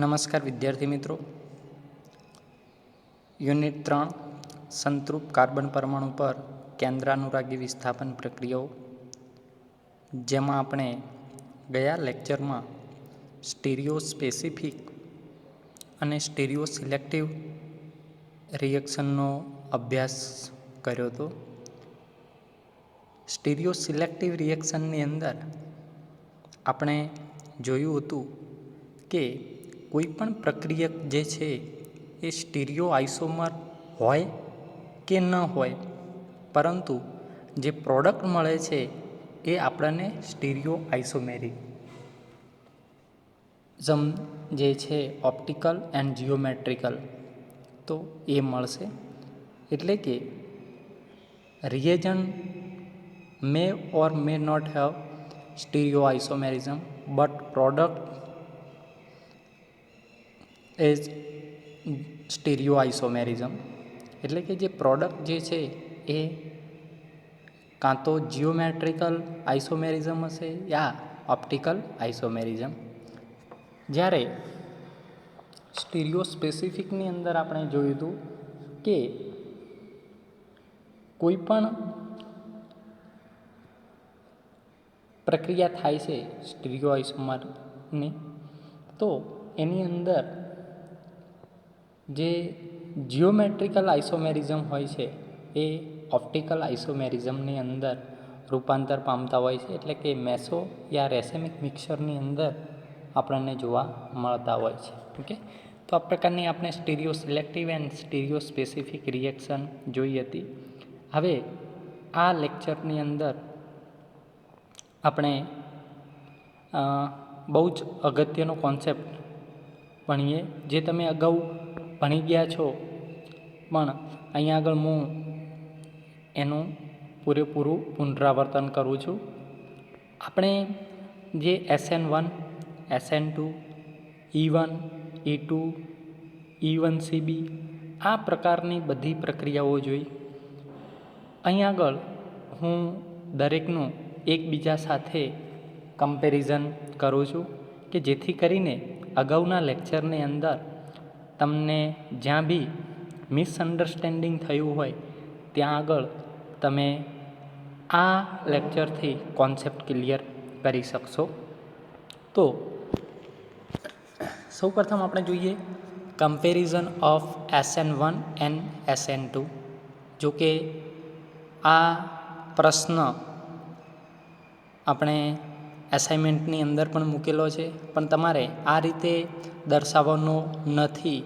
નમસ્કાર વિદ્યાર્થી મિત્રો. યુનિટ 3 સંતૃપ્ત કાર્બન પરમાણુ પર કેન્દ્રાનુરાગી વિસ્થાપન પ્રક્રિયાઓ, જેમાં આપણે ગયા લેક્ચરમાં સ્ટીરિયો સ્પેસિફિક અને સ્ટીરિયો સિલેક્ટિવ રિએક્શનનો અભ્યાસ કર્યો હતો. સ્ટીરિયો સિલેક્ટિવ રિએક્શનની અંદર આપણે જોયું હતું કે કોઈ પણ પ્રક્રિયક જે છે એ સ્ટીરિયો આઇસોમર હોય કે ન હોય, પરંતુ જે પ્રોડક્ટ મળે છે એ આપણને સ્ટીરિયો આઇસોમેરિઝમ જે છે ઓપ્ટિકલ એન્ડ જિયોમેટ્રિકલ તો એ મળશે. એટલે કે reagent may or may not have stereoisomerism but product is stereoisomerism. એટલે કે જે પ્રોડક્ટ જે છે એ કાં તો જિયોમેટ્રિકલ આઇસોમેરિઝમ હશે યા ઓપ્ટિકલ આઇસોમેરિઝમ. જ્યારે સ્ટીરિયો સ્પેસિફિકની અંદર આપણે જોયું હતું કે કોઈ પણ પ્રક્રિયા થાય છે સ્ટીરિયો આઇસોમરની, તો એની અંદર જે જિયોમેટ્રિકલ આઇસોમેરિઝમ હોય છે એ ઓપ્ટિકલ આઇસોમેરિઝમની અંદર રૂપાંતર પામતા હોય છે. એટલે કે મેસો યા રેસેમિક મિક્સરની અંદર આપણને જોવા મળતા હોય છે. ઓકે, તો આ પ્રકારની આપણે stereo selective and stereo specific reaction જોઈ હતી. હવે આ લેક્ચરની અંદર આપણે બહુ જ અગત્યનો કોન્સેપ્ટ ભણીએ, જે તમે અગાઉ ભણી ગયા છો, પણ અહીંયા આગળ હું એનું પૂરેપૂરું પુનરાવર્તન કરું છું. આપણે જે SN1, SN2, E1, E2, E1CB આ પ્રકારની બધી પ્રક્રિયાઓ જોઈ. અહીં આગળ હું દરેકનું એકબીજા સાથે કમ્પેરિઝન કરું છું કે જેથી કરીને અગાઉના લેક્ચરની અંદર તમને જ્યાં બી મિસઅન્ડરસ્ટેન્ડિંગ થયું હોય ત્યાં આગળ તમે આ લેક્ચરથી કોન્સેપ્ટ ક્લિયર કરી શકશો. તો સૌપ્રથમ આપણે જોઈએ comparison of SN1 and SN2. જો કે આ પ્રશ્ન આપણે એસાઇનમેન્ટની અંદર પણ મૂકેલો છે, પણ તમારે આ રીતે દર્શાવવાનો નથી.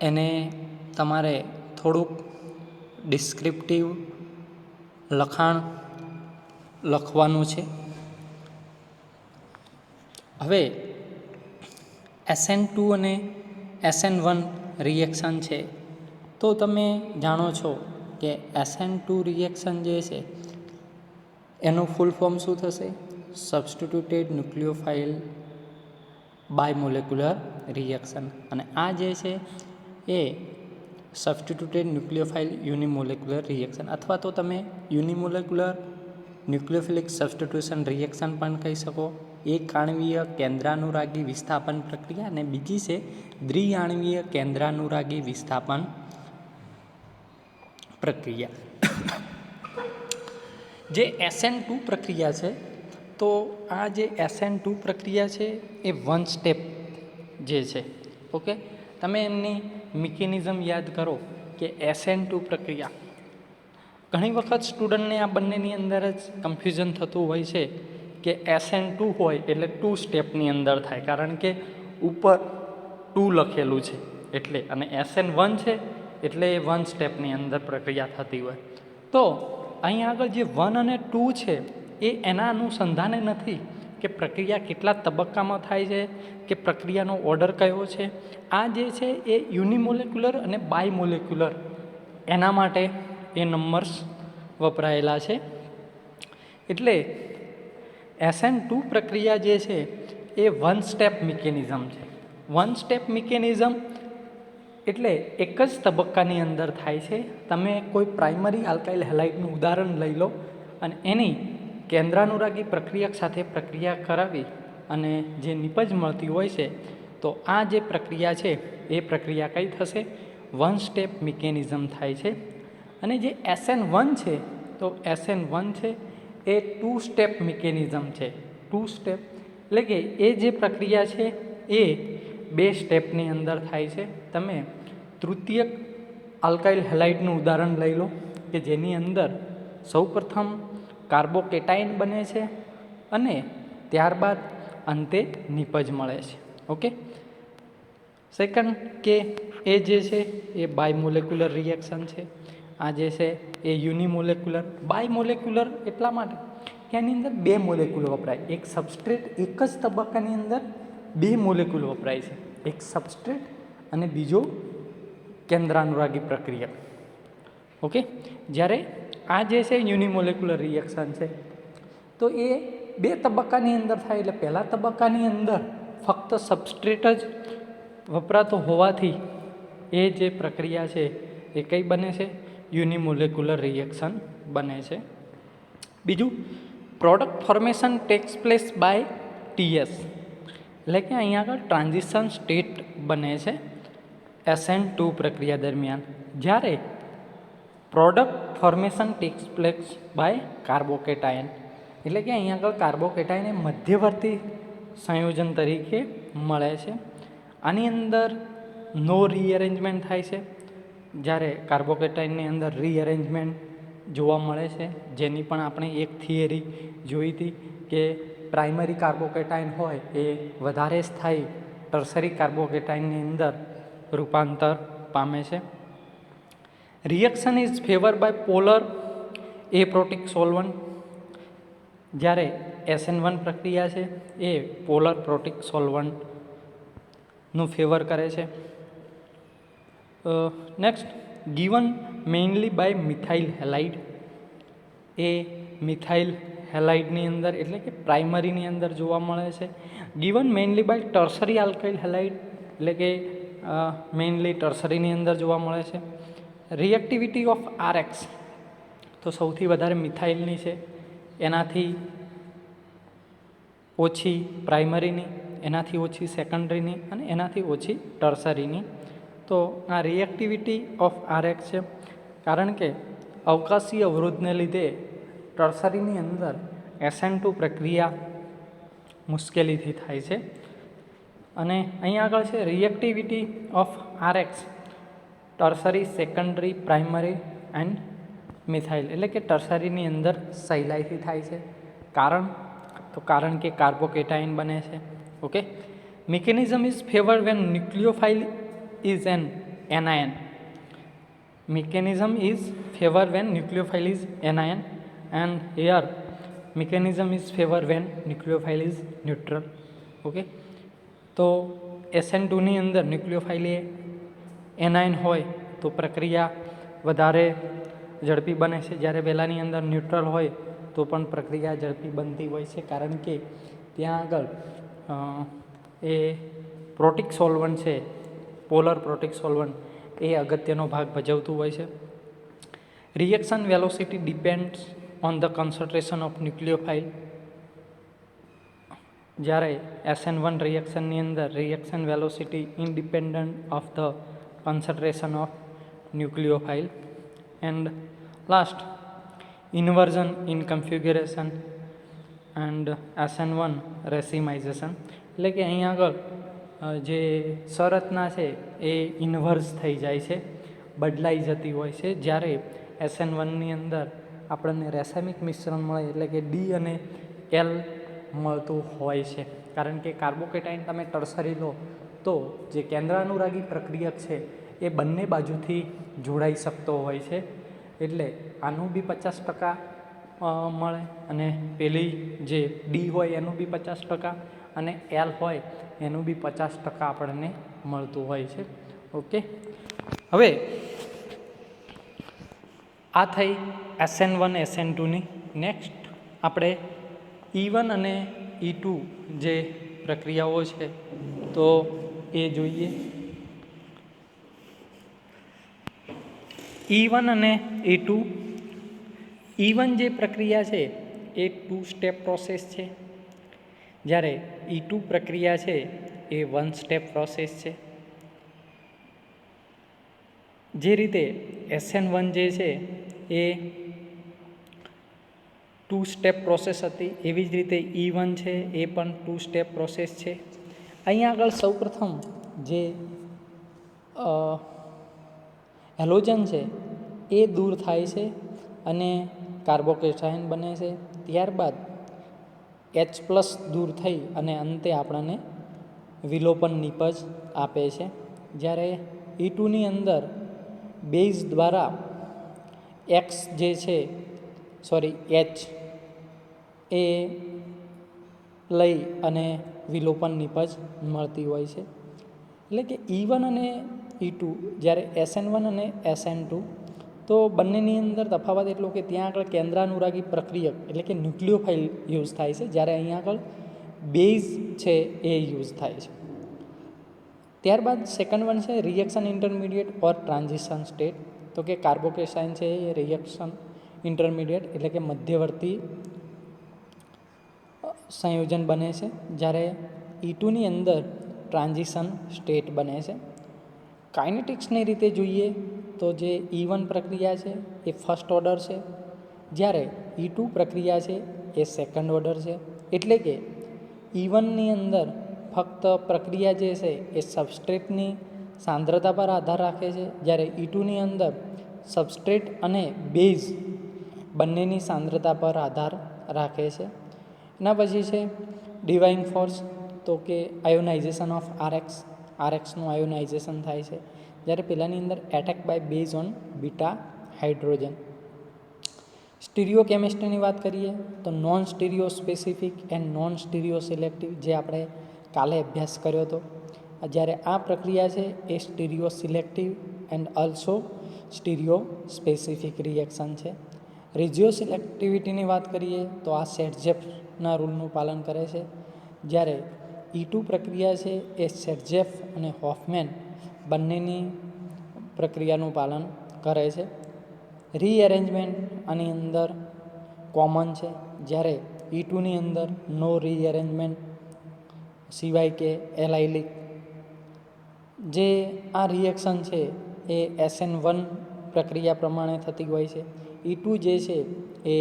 એને તમારે થોડુંક ડિસ્ક્રિપ્ટિવ લખાણ લખવાનું છે. હવે SN2 અને SN1 રિએક્શન છે, તો તમે જાણો છો કે SN2 રિએક્શન જે છે એનું ફૂલ ફોર્મ શું થશે? Substituted nucleophile bimolecular reaction. અને આ જે છે એ સબસ્ટિટ્યુટેડ ન્યુક્લિયોફાઇલ યુનિમોલેક્યુલર રિએક્શન, અથવા તો તમે યુનિમોલેક્યુલર ન્યુક્લિયોફિલિક સબસ્ટિટ્યુશન રિએક્શન પણ કહી શકો. એક આણ્વીય કેન્દ્રાનુરાગી વિસ્થાપન પ્રક્રિયા અને બીજી છે દ્વિઆણ્વીય કેન્દ્રાનુરાગી વિસ્થાપન પ્રક્રિયા. જે SN2 પ્રક્રિયા છે, તો આ જે SN2 પ્રક્રિયા છે એ વન સ્ટેપ જે છે. ઓકે, તમે એમની મિકેનિઝમ યાદ કરો કે SN2 પ્રક્રિયા ઘણી વખત સ્ટુડન્ટને આ બંનેની અંદર જ કન્ફ્યુઝન થતું હોય છે કે SN2 હોય એટલે 2 સ્ટેપની અંદર થાય, કારણ કે ઉપર 2 લખેલું છે એટલે, અને SN1 છે એટલે એ 1 સ્ટેપની અંદર પ્રક્રિયા થતી હોય. તો અહીં આગળ જે 1 અને 2 છે એ એના અનુસંધાને નથી કે પ્રક્રિયા કેટલા તબક્કામાં થાય છે કે પ્રક્રિયાનો ઓર્ડર કયો છે. આ જે છે એ યુનિમોલેક્યુલર અને બાયમોલેક્યુલર એના માટે એ નંબર્સ વપરાયેલા છે. એટલે SN2 પ્રક્રિયા જે છે એ 1 સ્ટેપ મિકેનિઝમ છે. 1 સ્ટેપ મિકેનિઝમ એટલે એક જ તબક્કાની અંદર થાય છે. તમે કોઈ પ્રાઇમરી આલ્કાઇલ હેલાઇડનું ઉદાહરણ લઈ લો અને એની કેન્દ્રાનુરાગી પ્રક્રિયક સાથે પ્રક્રિયા કરાવી અને જે નિપજ મળતી હોય છે તો આ જે પ્રક્રિયા છે એ પ્રક્રિયા કઈ થશે? વન સ્ટેપ મિકેનિઝમ થાય છે. અને જે SN1 છે તો SN1 છે એ 2 સ્ટેપ મિકેનિઝમ છે. 2 સ્ટેપ એટલે કે એ જે પ્રક્રિયા છે એ 2 સ્ટેપની અંદર થાય છે. તમે તૃતીયક આલ્કાઇલ હેલાઇડનું ઉદાહરણ લઈ લો કે જેની અંદર સૌપ્રથમ કાર્બોકેટાઇન બને છે અને ત્યારબાદ અંતે નિપજ મળે છે. ઓકે. સેકન્ડ કે એ જે છે એ બાયમોલેક્યુલર રિએક્શન છે. આ જે છે એ યુનિમોલેક્યુલર. બાયમોલેક્યુલર એટલા માટે કે આની અંદર 2 મોલેક્યુલ વપરાય. એક સબસ્ટ્રેટ, એક જ તબક્કાની અંદર 2 મોલેક્યુલ વપરાય છે. એક સબસ્ટ્રેટ અને બીજો કેન્દ્રાનુરાગી પ્રક્રિયા. ઓકે. જ્યારે આ જે છે યુનિમોલેક્યુલર રિએક્શન છે તો એ 2 તબક્કાની અંદર થાય. એટલે પહેલા તબક્કાની અંદર ફક્ત સબસ્ટ્રેટ જ વપરાતો હોવાથી એ જે પ્રક્રિયા છે એ કઈ બને છે? યુનિમોલેક્યુલર રિએક્શન બને છે. બીજું, product formation takes place by TS, એટલે કે અહીંયા આગળ ટ્રાન્ઝિશન સ્ટેટ બને છે SN2 પ્રક્રિયા દરમિયાન. જ્યારે product formation takes place by carbocation, એટલે કે અહીંયા આગળ કાર્બોકેટાયન એ મધ્યવર્તી સંયોજન તરીકે મળે છે. આની અંદર નો રીઅરેન્જમેન્ટ થાય છે, જ્યારે કાર્બોકેટાઇનની અંદર રીઅરેન્જમેન્ટ જોવા મળે છે. જેની પણ આપણે એક થિયરી જોઈ હતી કે પ્રાઇમરી કાર્બોકેટાઇન હોય એ વધારે સ્થાયી ટર્સરી કાર્બોકેટાઇનની અંદર રૂપાંતર પામે છે. Reaction is favour by polar aprotic solvent, જ્યારે SN1 પ્રક્રિયા છે એ પોલર પ્રોટિક સોલ્વન્ટનું ફેવર કરે છે. Next, given mainly by methyl halide, એ મિથાઇલ હેલાઇડની અંદર એટલે કે પ્રાઇમરીની અંદર જોવા મળે છે. Given mainly by tertiary alkyl halide, એટલે કે મેઇનલી ટર્સરીની અંદર જોવા મળે છે. રિએક્ટિવિટી ઓફ RX, તો સૌથી વધારે મિથાઇલની છે, એનાથી ઓછી પ્રાઇમરીની, એનાથી ઓછી સેકન્ડરીની અને એનાથી ઓછી ટર્સરીની. તો આ રિએક્ટિવિટી ઓફ RX છે, કારણ કે અવકાશી અવરોધને લીધે ટર્સરીની અંદર SN2 પ્રક્રિયા મુશ્કેલીથી થાય છે. અને અહીંયા આગળ છે reactivity of RX tertiary, secondary, primary and methyl, એટલે કે ટર્સરીની અંદર સહેલાઈથી થાય છે. કારણ કે કાર્બોકેટાઇન બને છે. Okay. Mechanism is favour when nucleophile is an anion. Mechanism is favor when nucleophile is anion, and here mechanism is favor when nucleophile is neutral. Okay. તો SN2 ની અંદર ન્યુક્લિયોફાઇલ એ એનાયન હોય તો પ્રક્રિયા વધારે ઝડપી બને છે, જ્યારે પહેલાંની અંદર ન્યુટ્રલ હોય તો પણ પ્રક્રિયા ઝડપી બનતી હોય છે, કારણ કે ત્યાં આગળ એ પ્રોટિક સોલ્વન્ટ છે, પોલર પ્રોટિક સોલ્વન્ટ એ અગત્યનો ભાગ ભજવતું હોય છે. Reaction velocity depends on the concentration of nucleophile, જ્યારે SN1 રિએક્શનની અંદર reaction velocity independent of the concentration of nucleophile. And last, inversion in configuration and SN1 racemization, એટલે કે અહીં આગળ જે સંરચના છે એ ઇન્વર્સ થઈ જાય છે, બદલાઈ જતી હોય છે, જ્યારે SN1ની અંદર આપણને રેસાયણિક મિશ્રણ મળે એટલે કે D અને L મળતું હોય છે. કારણ કે કાર્બોકેટાઇન તમે ટર્સરી લો તો જે કેન્દ્રાનુરાગી પ્રક્રિયક છે એ બંને બાજુથી જોડાઈ શકતો હોય છે, એટલે આનું બી 50% મળે અને પેલી જે D હોય એનું બી 50% અને L હોય એનું બી 50% આપણને મળતું હોય છે. ઓકે. હવે આ થઈ SN1 SN2ની. નેક્સ્ટ આપણે E1 અને E2 જે પ્રક્રિયાઓ છે તો એ જોઈએ. E1 અને E2. E1 જે પ્રક્રિયા છે એ 2 સ્ટેપ પ્રોસેસ છે, જ્યારે E2 પ્રક્રિયા છે એ વન સ્ટેપ પ્રોસેસ છે. જે રીતે SN1 જે છે એ 2 સ્ટેપ પ્રોસેસ હતી, એવી જ રીતે E1 છે એ પણ 2 સ્ટેપ પ્રોસેસ છે. અહીંયા આગળ સૌપ્રથમ જે હેલોજન છે એ દૂર થાય છે અને કાર્બોકેટાયન બને છે. ત્યારબાદ H+ દૂર થઈ અને અંતે આપણને વિલોપન નિપજ આપે છે. જ્યારે E2ની અંદર બેઝ દ્વારા H એ લઈ અને વિલોપન નિપજ મળતી હોય છે. એટલે કે E1 અને E2 જ્યારે SN1 અને SN2, તો બંનેની અંદર તફાવત એટલો કે ત્યાં આગળ કેન્દ્રાનુરાગી પ્રક્રિયક એટલે કે ન્યુક્લિયોફાઇલ યુઝ થાય છે, જ્યારે અહીંયા આગળ બેઝ છે એ યુઝ થાય છે. ત્યારબાદ સેકન્ડ વન છે રિએક્શન ઇન્ટરમીડિયેટ ઓર ટ્રાન્ઝિશન સ્ટેટ. તો કે કાર્બોકેટાયન છે એ રિએક્શન ઇન્ટરમીડિયેટ એટલે કે મધ્યવર્તી સંયોજન બને છે, જ્યારે E2ની અંદર ટ્રાન્ઝિશન સ્ટેટ બને છે. કાઇનેટિક્સની રીતે જોઈએ તો જે E1 પ્રક્રિયા છે એ ફર્સ્ટ ઓર્ડર છે, જ્યારે E2 પ્રક્રિયા છે એ સેકન્ડ ઓર્ડર છે. એટલે કે E1ની અંદર ફક્ત પ્રક્રિયા જે છે એ સબસ્ટ્રેટની સાંદ્રતા પર આધાર રાખે છે, જ્યારે E2ની અંદર સબસ્ટ્રેટ અને બેઝ બંનેની સાંદ્રતા પર આધાર રાખે છે. એના પછી છે ડિવાઇન ફોર્સ. તો કે આયોનાઇઝેશન ઓફ RXનું આયોનાઇઝેશન થાય છે, જ્યારે પેલાની અંદર attack by base on beta hydrogen. Stereo કેમિસ્ટ્રીની વાત કરીએ તો non stereo specific and non stereo selective, જે આપણે કાલે અભ્યાસ કર્યો હતો. જ્યારે આ પ્રક્રિયા છે એ stereo selective and also stereo specific reaction છે. રિજિયો સિલેક્ટિવિટીની વાત કરીએ તો આ સેટજેફના રૂલનું પાલન કરે છે, જ્યારે E2 પ્રક્રિયા છે એ સેટજેફ અને હોફમેન બંનેની પ્રક્રિયાનું પાલન કરે છે. રીએરેન્જમેન્ટ આની અંદર કોમન છે, જ્યારે E2ની અંદર નો રીએરેન્જમેન્ટ, સિવાય કે એલાઇલિક. જે આ રિએક્શન છે એ SN1 પ્રક્રિયા પ્રમાણે થતી હોય છે. E2 જે છે એ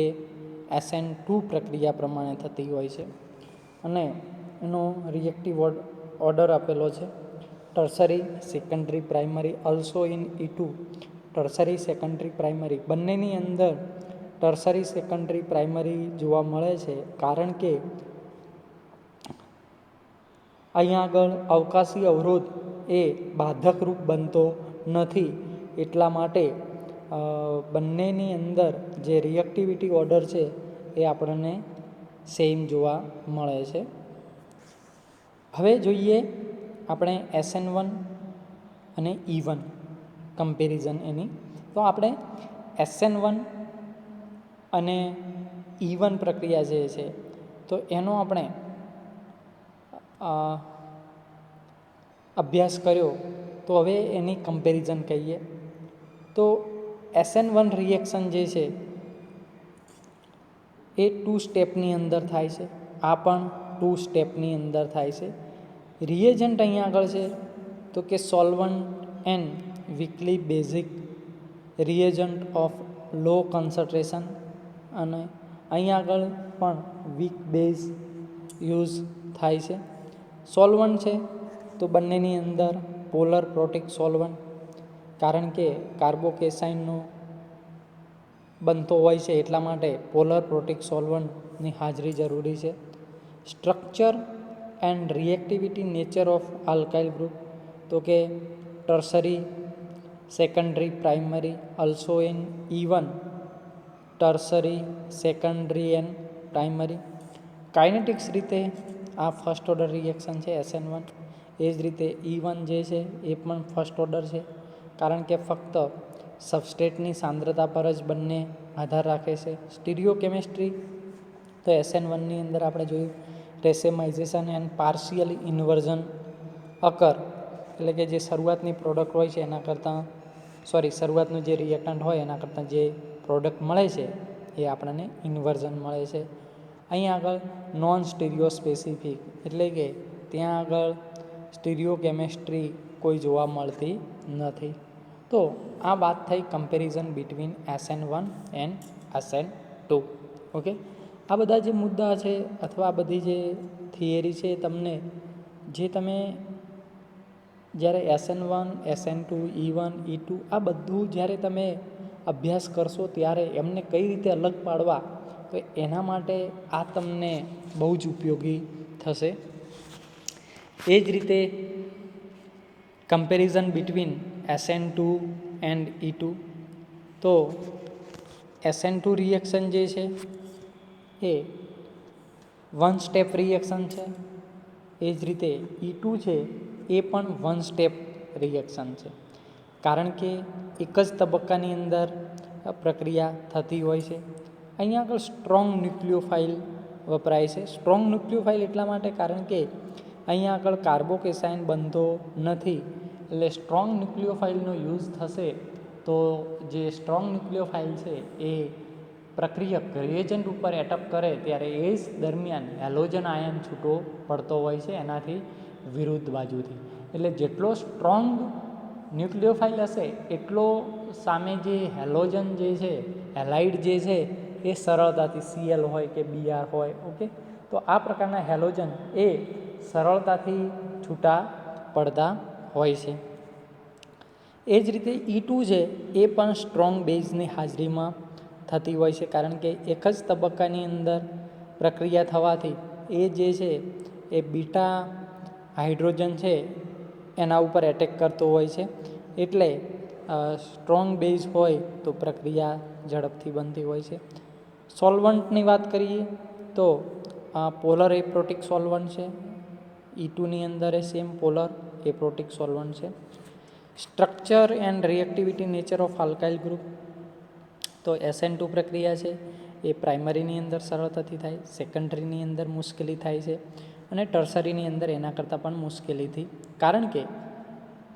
SN2 પ્રક્રિયા પ્રમાણે થતી હોય છે. અને એનો રિએક્ટિવ ઓર્ડર આપેલો છે tertiary, secondary, primary. Also in E2 tertiary, secondary, primary બંનેની અંદર ટર્સરી, સેકન્ડરી, પ્રાઇમરી જોવા મળે છે, કારણ કે અહીંયા આગળ અવકાશી અવરોધ એ બાધકરૂપ બનતો નથી. એટલા માટે બંનેની અંદર જે રિએક્ટિવિટી ઓર્ડર છે એ આપણને સેમ જોવા મળે છે. હવે જોઈએ આપણે SN1 અને E1 કમ્પેરિઝન એની. તો આપણે SN1 અને E1 પ્રક્રિયા જે છે તો એનો આપણે અભ્યાસ કર્યો, તો હવે એની કમ્પેરિઝન કહીએ. તો SN1 રિએક્શન જે છે એ 2 સ્ટેપની અંદર થાય છે. આ પણ 2 સ્ટેપની અંદર થાય છે. રિએજન્ટ અહીંયા આગળ છે તો કે solvent and weakly basic reagent of low concentration, અને અહીંયા આગળ પણ વીક બેઝ યુઝ થાય છે. સોલ્વન્ટ છે તો બંનેની અંદર પોલર પ્રોટિક સોલ્વન્ટ, કારણ કે કાર્બોકેટાયનનો બનતો હોય છે એટલા માટે પોલર પ્રોટિક સોલ્વન્ટની હાજરી જરૂરી છે. Structure and reactivity nature of alkyl group. તો કે tertiary, secondary, primary. Also in E1 tertiary, secondary and primary. Kinetics રીતે આ ફર્સ્ટ ઓર્ડર રિએક્શન છે SN1. એ જ રીતે E1 જે છે એ પણ ફર્સ્ટ ઓર્ડર છે, કારણ કે ફક્ત સબસ્ટ્રેટની સાંદ્રતા પર જ બંને આધાર રાખે છે. સ્ટીરિયો કેમિસ્ટ્રી તો SN1ની અંદર આપણે જોયું રેસેમાઇઝેશન એન્ડ પાર્શિયલી ઇન્વર્ઝન અકર, એટલે કે જે શરૂઆતની પ્રોડક્ટ હોય છે એના કરતાં શરૂઆતનું જે રિએક્ટન્ટ હોય એના કરતાં જે પ્રોડક્ટ મળે છે એ આપણને ઇન્વર્ઝન મળે છે. અહીં આગળ નોન સ્ટીરિયો સ્પેસિફિક, એટલે કે ત્યાં આગળ સ્ટીરિયોકેમિસ્ટ્રી કોઈ જોવા મળતી નથી. તો આ વાત થઈ comparison between SN1 and SN2. Okay, આ બધા જે મુદ્દા છે અથવા આ બધી જે થિયરી છે તમને જે તમે જ્યારે SN1, SN2, E1, E2 આ બધું જ્યારે તમે અભ્યાસ કરશો ત્યારે એમને કઈ રીતે અલગ પાડવા, તો એના માટે આ તમને બહુ જ ઉપયોગી થશે. એ જ રીતે comparison between SN2 and E2. તો SN2 રિએક્શન જે છે એ વન સ્ટેપ રિએક્શન છે. એ જ રીતે E2 છે એ પણ વન સ્ટેપ રિએક્શન છે, કારણ કે એક જ તબક્કાની અંદર પ્રક્રિયા થતી હોય છે. અહીંયા આગળ સ્ટ્રોંગ ન્યુક્લિયોફાઇલ વપરાય છે. સ્ટ્રોંગ ન્યુક્લિયોફાઇલ એટલા માટે કારણ કે અહીંયા આગળ કાર્બોકેસાઇન બનતો નથી, એટલે સ્ટ્રોંગ ન્યુક્લિયોફાઇલનો યુઝ થશે. તો જે સ્ટ્રોંગ ન્યુક્લિયોફાઇલ છે એ પ્રક્રિયક રિએજન્ટ ઉપર એટક કરે ત્યારે એ જ દરમિયાન હેલોજન આયન છૂટો પડતો હોય છે એનાથી વિરુદ્ધ બાજુથી. એટલે જેટલો સ્ટ્રોંગ ન્યુક્લિયોફાઇલ હશે એટલો સામે જે હેલોજન જે છે, હેલાઇડ જે છે એ સરળતાથી Cl હોય કે Br હોય, ઓકે, તો આ પ્રકારના હેલોજન એ સરળતાથી છૂટા પડતા હોય છે. એ જ રીતે E2 છે એ પણ સ્ટ્રોંગ બેઝની હાજરીમાં થતી હોય છે, કારણ કે એક જ તબક્કાની અંદર પ્રક્રિયા થવાથી એ જે છે એ બીટા હાઇડ્રોજન છે એના ઉપર એટેક કરતો હોય છે. એટલે સ્ટ્રોંગ બેઝ હોય તો પ્રક્રિયા ઝડપથી બનતી હોય છે. સોલ્વન્ટની વાત કરીએ તો આ પોલર એપ્રોટિક સોલ્વન્ટ છે. E2ની અંદર એ સેમ પોલર એપ્રોટિક સોલ્વન્ટ છે. Structure and reactivity nature of alkyl group. તો SN2 પ્રક્રિયા છે એ પ્રાઇમરીની અંદર સરળતાથી થાય, સેકન્ડરીની અંદર મુશ્કેલી થાય છે, અને ટર્સરીની અંદર એના કરતાં પણ મુશ્કેલીથી, કારણ કે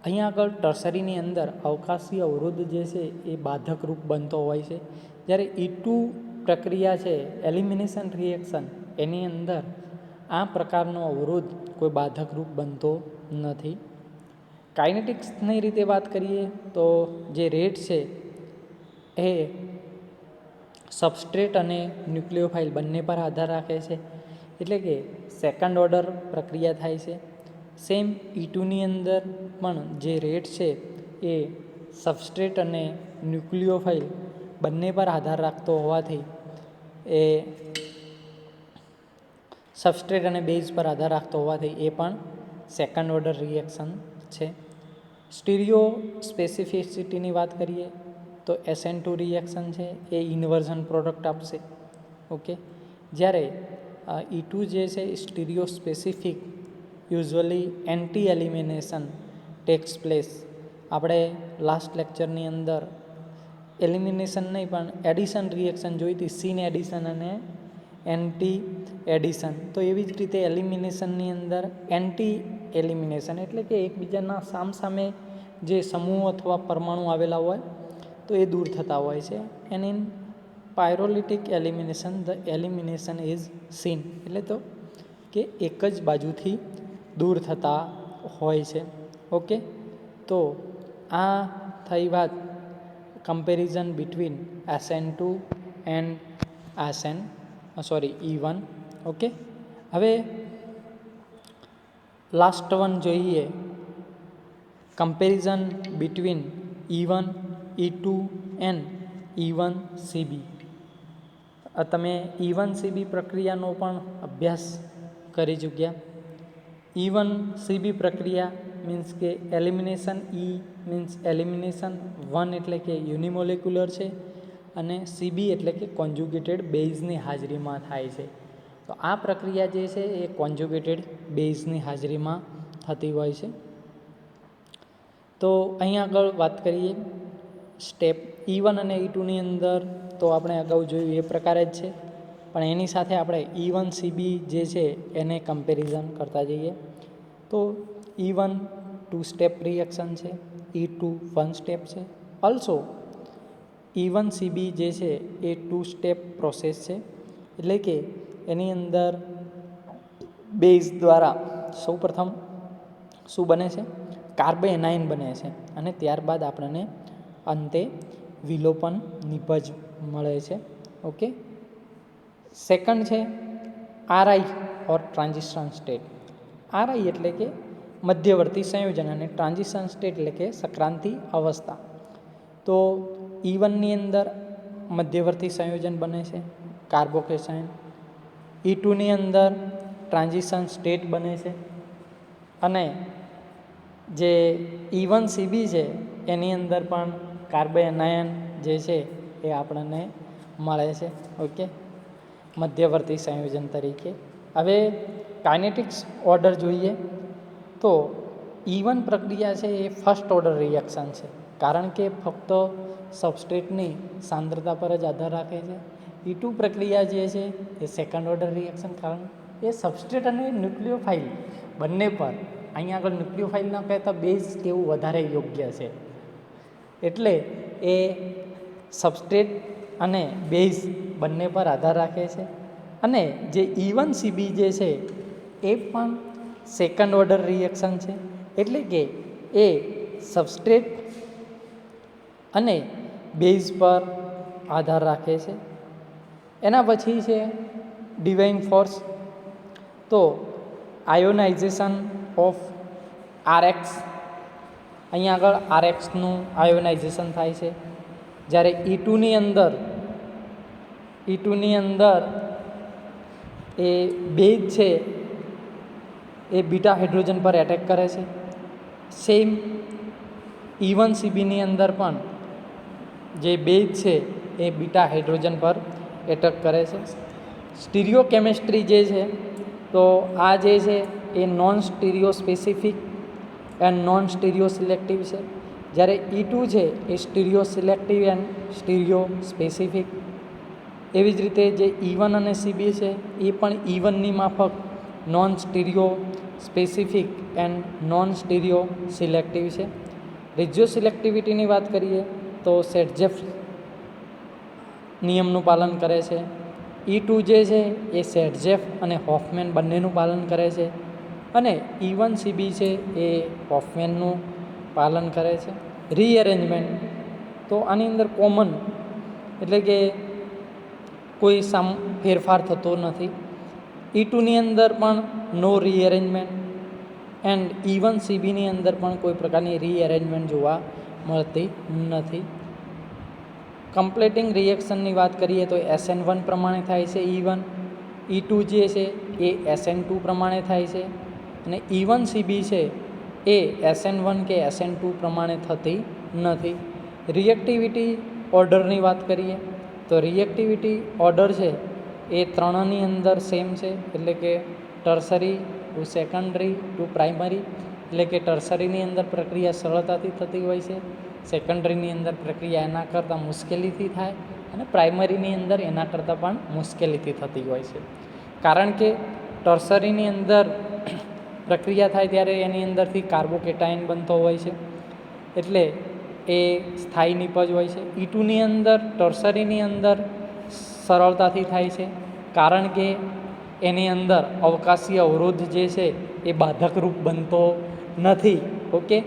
અહીંયા આગળ ટર્સરીની અંદર અવકાશી અવરોધ જે છે એ બાધક રૂપ બનતો હોય છે. જ્યારે E2 પ્રક્રિયા છે એલિમિનેશન રિએક્શન, એની અંદર આ પ્રકારનો અવરોધ કોઈ બાધક રૂપ બનતો નથી. કાઇનેટિક્સની રીતે વાત કરીએ તો જે રેટ છે એ સબસ્ટ્રેટ અને ન્યુક્લિયોફાઇલ બંને પર આધાર રાખે છે, એટલે કે સેકન્ડ ઓર્ડર પ્રક્રિયા થાય છે. સેમ E2ની અંદર પણ જે રેટ છે એ સબસ્ટ્રેટ અને ન્યુક્લિયોફાઇલ બંને પર આધાર રાખતો હોવાથી એ સબસ્ટ્રેટ અને બેઝ પર આધાર રાખતો હોવાથી એ પણ સેકન્ડ ઓર્ડર રિએક્શન છે. સ્ટીરિયો સ્પેસિફિસિટીની વાત કરીએ તો SN2 રિએક્શન છે એ ઇન્વર્ઝન પ્રોડક્ટ આપશે. ઓકે, જ્યારે E2 જે છે stereo specific usually anti elimination tax place. આપણે લાસ્ટ લેક્ચરની અંદર એલિમિનેશન નહીં પણ એડિશન રિએક્શન જોઈ હતી, સીન એડિશન અને એન્ટી એડિશન. તો એવી જ રીતે એલિમિનેશનની અંદર એન્ટી એલિમિનેશન એટલે કે એકબીજાના સામસામે જે સમૂહ અથવા પરમાણુ આવેલા હોય તો એ દૂર થતા હોય છે. And in pyrolytic elimination the elimination is seen, એટલે તો કે એક જ બાજુથી દૂર થતા હોય છે. ઓકે, તો આ થઈ વાત comparison between SN2 and E1. Okay, હવે લાસ્ટ વન જોઈએ, comparison between E1, E2 and E1CB. તમે E1CB પ્રક્રિયાનો પણ અભ્યાસ કરી ચૂક્યા. E1CB પ્રક્રિયા મીન્સ કે એલિમિનેશન, E મીન્સ એલિમિનેશન, 1 એટલે કે યુનિમોલેક્યુલર છે, અને CB એટલે કે કોન્જ્યુગેટેડ બેઝની હાજરીમાં થાય છે. તો આ પ્રક્રિયા જે છે એ કોન્જ્યુગેટેડ બેઝની હાજરીમાં થતી હોય છે. તો અહીં આગળ વાત કરીએ સ્ટેપ E1 અને E2ની અંદર તો આપણે અગાઉ જોયું એ પ્રકારે જ છે, પણ એની સાથે આપણે E1CB જે છે એને કમ્પેરિઝન કરતા જઈએ. તો E1 2 સ્ટેપ રિએક્શન છે, E2 1 સ્ટેપ છે. ઓલ્સો E1CB જે છે એ 2 સ્ટેપ પ્રોસેસ છે, એટલે કે એની અંદર બેઝ દ્વારા સૌપ્રથમ શું બને છે? કાર્બોએનાયન બને છે અને ત્યારબાદ આપણને અંતે વિલોપન નિપજ મળે છે. ઓકે. સેકન્ડ છે આરઆઈ ઓર ટ્રાન્ઝિશન સ્ટેટ. આરઆઈ એટલે કે મધ્યવર્તી સંયોજન અને ટ્રાન્ઝિશન સ્ટેટ એટલે કે સંક્રાંતિ અવસ્થા. તો E1ની અંદર મધ્યવર્તી સંયોજન બને છે કાર્બોકેશન. E2ની અંદર ટ્રાન્ઝિશન સ્ટેટ બને છે અને જે E1CB છે એની અંદર પણ કાર્બોએનાયન જે છે એ આપણને મળે છે. ઓકે, મધ્યવર્તી સંયોજન તરીકે. હવે કાઇનેટિક્સ ઓર્ડર જોઈએ તો E1 પ્રક્રિયા છે એ ફર્સ્ટ ઓર્ડર રિએક્શન છે, કારણ કે ફક્ત સબસ્ટ્રેટની સાંદ્રતા પર જ આધાર રાખે છે. E2 પ્રક્રિયા જે છે એ સેકન્ડ ઓર્ડર રિએક્શન, કારણ એ સબસ્ટ્રેટ અને ન્યુક્લિયોફાઇલ બંને પર, અહીંયા આગળ ન્યુક્લિયોફાઇલ ન કહેતા બેઝ કેવું વધારે યોગ્ય છે, એટલે એ સબસ્ટ્રેટ અને બેઝ બંને પર આધાર રાખે છે. અને જે E1CB જે છે એ પણ સેકન્ડ ઓર્ડર રિએક્શન છે, એટલે કે એ સબસ્ટ્રેટ અને બેઝ પર આધાર રાખે છે. એના પછી છે ડિવાઇન ફોર્સ. તો આયોનાઇઝેશન ઓફ RX, અહીંયા આગળ RXનું આયોનાઇઝેશન થાય છે. જ્યારે E2ની અંદર એ બેઝ છે એ બીટા હાઇડ્રોજન પર એટેક કરે છે. સેમ E1CBની અંદર પણ જે બેઝ છે એ બીટા હાઇડ્રોજન પર એટેક કરે છે. સ્ટીરિયો કેમિસ્ટ્રી જે છે, તો આ જે છે એ non stereo specific and non stereo selective છે. જ્યારે E2 છે એ stereo selective and stereo specific. એવી જ રીતે જે E1 અને CB છે એ પણ E1ની માફક non stereo specific and non stereo selective છે. રેજિયો સિલેક્ટિવિટીની વાત કરીએ તો સેટજેફ નિયમનું પાલન કરે છે. E2 જે છે એ સેટજેફ અને હોફમેન બંનેનું પાલન કરે છે અને E1CB છે એ હોફમેનનું પાલન કરે છે. રીએરેન્જમેન્ટ, તો આની અંદર કોમન એટલે કે કોઈ ફેરફાર થતો નથી. E2ની અંદર પણ નો રીએરેન્જમેન્ટ એન્ડ E1CBની અંદર પણ કોઈ પ્રકારની રીએરેન્જમેન્ટ જોવા મળતી નથી. કમ્પ્લેટિંગ રિએક્શનની વાત કરીએ તો SN1 પ્રમાણે થાય છે E1. E2 જે છે એ SN2 પ્રમાણે થાય છે અને E1CB છે એ SN1 કે SN2 પ્રમાણે થતી નથી. રિએક્ટિવિટી ઓર્ડરની વાત કરીએ તો રિએક્ટિવિટી ઓર્ડર છે એ ત્રણની અંદર સેમ છે, એટલે કે tertiary to secondary to primary, એટલે કે ટર્સરીની અંદર પ્રક્રિયા સરળતાથી થતી હોય છે, સેકન્ડરીની અંદર પ્રક્રિયા એના કરતાં મુશ્કેલીથી થાય અને પ્રાઇમરીની અંદર એના કરતાં પણ મુશ્કેલીથી થતી હોય છે. કારણ કે ટર્સરીની અંદર પ્રક્રિયા થાય ત્યારે એની અંદરથી કાર્બોકેટાયન બનતો હોય છે, એટલે એ સ્થાયી નિપજ હોય છે. E2ની અંદર ટર્સરીની અંદર સરળતાથી થાય છે, કારણ કે એની અંદર અવકાશીય અવરોધ જે છે એ બાધકરૂપ બનતો નથી. ઓકે,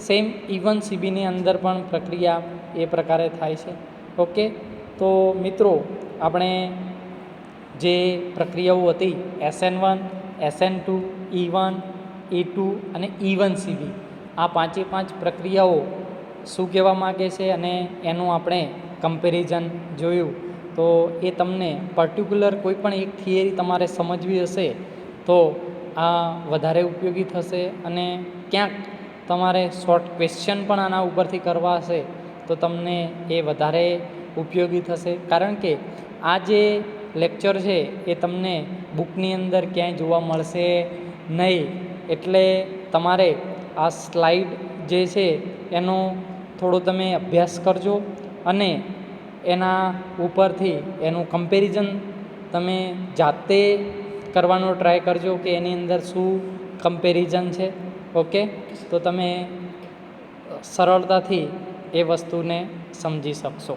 સેમ E1CBની અંદર પણ પ્રક્રિયા એ પ્રકારે થાય છે. ઓકે, તો મિત્રો આપણે જે પ્રક્રિયાઓ હતી SN1, SN2, E1, E2 અને E1CB, આ પાંચે પાંચ પ્રક્રિયાઓ શું કહેવા માગે છે અને એનું આપણે કમ્પેરિઝન જોયું. તો એ તમને પર્ટિક્યુલર કોઈ પણ એક થિયરી તમારે સમજવી હશે તો આ વધારે ઉપયોગી થશે, અને ક્યાંક તમારે શોર્ટ ક્વેશ્ચન પણ આના ઉપરથી કરવા હશે તો તમને એ વધારે ઉપયોગી થશે. કારણ કે આ જે લેક્ચર છે એ તમને બુકની અંદર ક્યાંય જોવા મળશે નહીં, એટલે તમારે આ સ્લાઇડ જે છે એનો થોડો તમે અભ્યાસ કરજો અને એના ઉપરથી એનું કમ્પેરિઝન તમે જાતે કરવાનો ટ્રાય કરજો કે એની અંદર શું કમ્પેરિઝન છે. ઓકે, તો તમે સરળતાથી એ વસ્તુને સમજી શકશો.